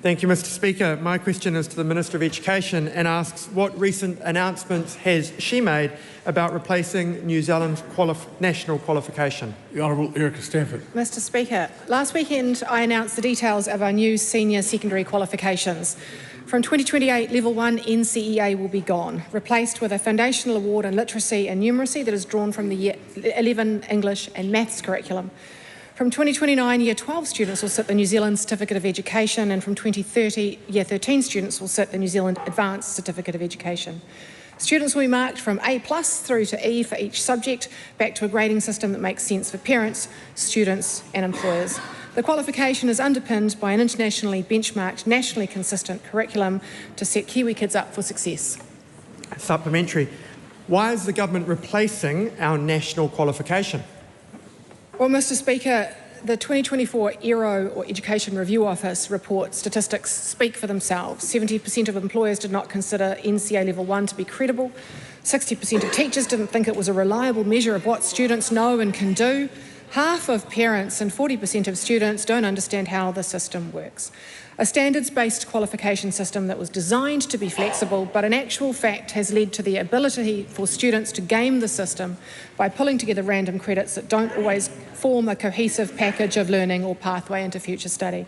Thank you, Mr Speaker. My question is to the Minister of Education and asks what recent announcements has she made about replacing New Zealand's national qualification? The Honourable Erica Stanford. Mr Speaker, last weekend I announced the details of our new senior secondary qualifications. From 2028, Level 1 NCEA will be gone, replaced with a foundational award in literacy and numeracy that is drawn from the Year 11 English and Maths curriculum. From 2029, Year 12 students will sit the New Zealand Certificate of Education, and from 2030, Year 13 students will sit the New Zealand Advanced Certificate of Education. Students will be marked from A+ through to E for each subject, back to a grading system that makes sense for parents, students and employers. The qualification is underpinned by an internationally benchmarked, nationally consistent curriculum to set Kiwi kids up for success. Supplementary. Why is the government replacing our national qualification? Well, Mr Speaker, the 2024 ERO, or Education Review Office, report statistics speak for themselves. 70% of employers did not consider NCEA Level 1 to be credible. 60% of teachers didn't think it was a reliable measure of what students know and can do. Half of parents and 40% of students don't understand how the system works. A standards-based qualification system that was designed to be flexible, but in actual fact has led to the ability for students to game the system by pulling together random credits that don't always form a cohesive package of learning or pathway into future study.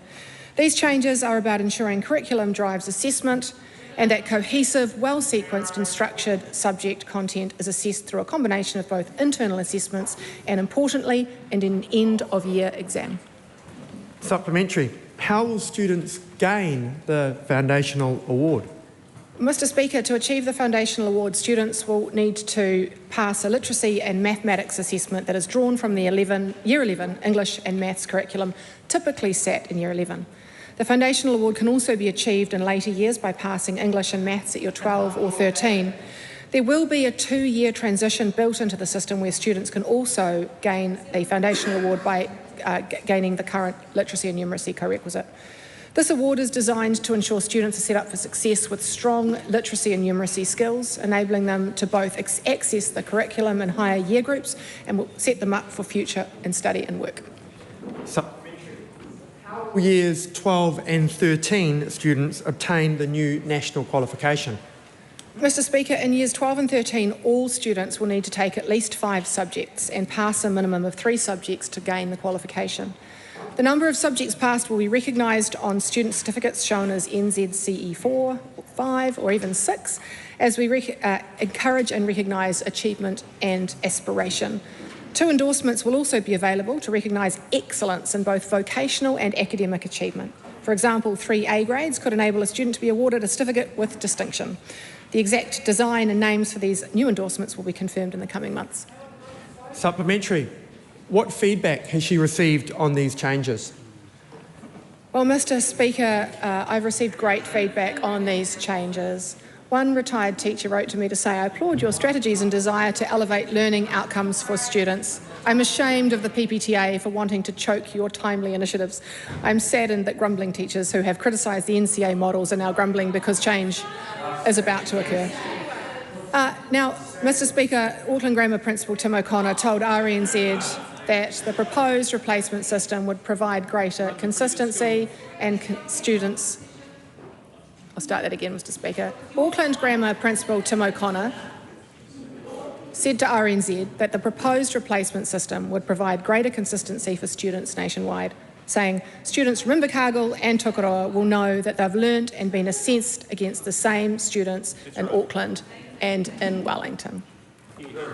These changes are about ensuring curriculum drives assessment and that cohesive, well-sequenced and structured subject content is assessed through a combination of both internal assessments and, importantly, an end-of-year exam. Supplementary. How will students gain the foundational award? Mr Speaker, to achieve the foundational award, students will need to pass a literacy and mathematics assessment that is drawn from the Year 11 English and Maths curriculum, typically sat in Year 11. The foundational award can also be achieved in later years by passing English and Maths at Year 12 or 13. There will be a 2-year transition built into the system where students can also gain a foundational award by gaining the current literacy and numeracy co-requisite. This award is designed to ensure students are set up for success with strong literacy and numeracy skills, enabling them to both access the curriculum in higher year groups and will set them up for future in study and work. How will Years 12 and 13 students obtain the new national qualification? Mr Speaker, in Years 12 and 13, all students will need to take at least 5 subjects and pass a minimum of 3 subjects to gain the qualification. The number of subjects passed will be recognised on student certificates shown as NCEA 4, 5 or even 6, as we encourage and recognise achievement and aspiration. 2 endorsements will also be available to recognise excellence in both vocational and academic achievement. For example, 3 A grades could enable a student to be awarded a certificate with distinction. The exact design and names for these new endorsements will be confirmed in the coming months. Supplementary. What feedback has she received on these changes? Well, Mr Speaker, I've received great feedback on these changes. One retired teacher wrote to me to say, "I applaud your strategies and desire to elevate learning outcomes for students. I'm ashamed of the PPTA for wanting to choke your timely initiatives. I'm saddened that grumbling teachers who have criticised the NCEA models are now grumbling because change is about to occur." Now, Mr Speaker, Auckland Grammar Principal Tim O'Connor told RNZ that the proposed replacement system would provide greater consistency and students... I'll start that again, Mr Speaker. Auckland Grammar Principal Tim O'Connor said to RNZ that the proposed replacement system would provide greater consistency for students nationwide, saying students from Invercargill and Tukaroa will know that they've learnt and been assessed against the same students in Auckland and in Wellington.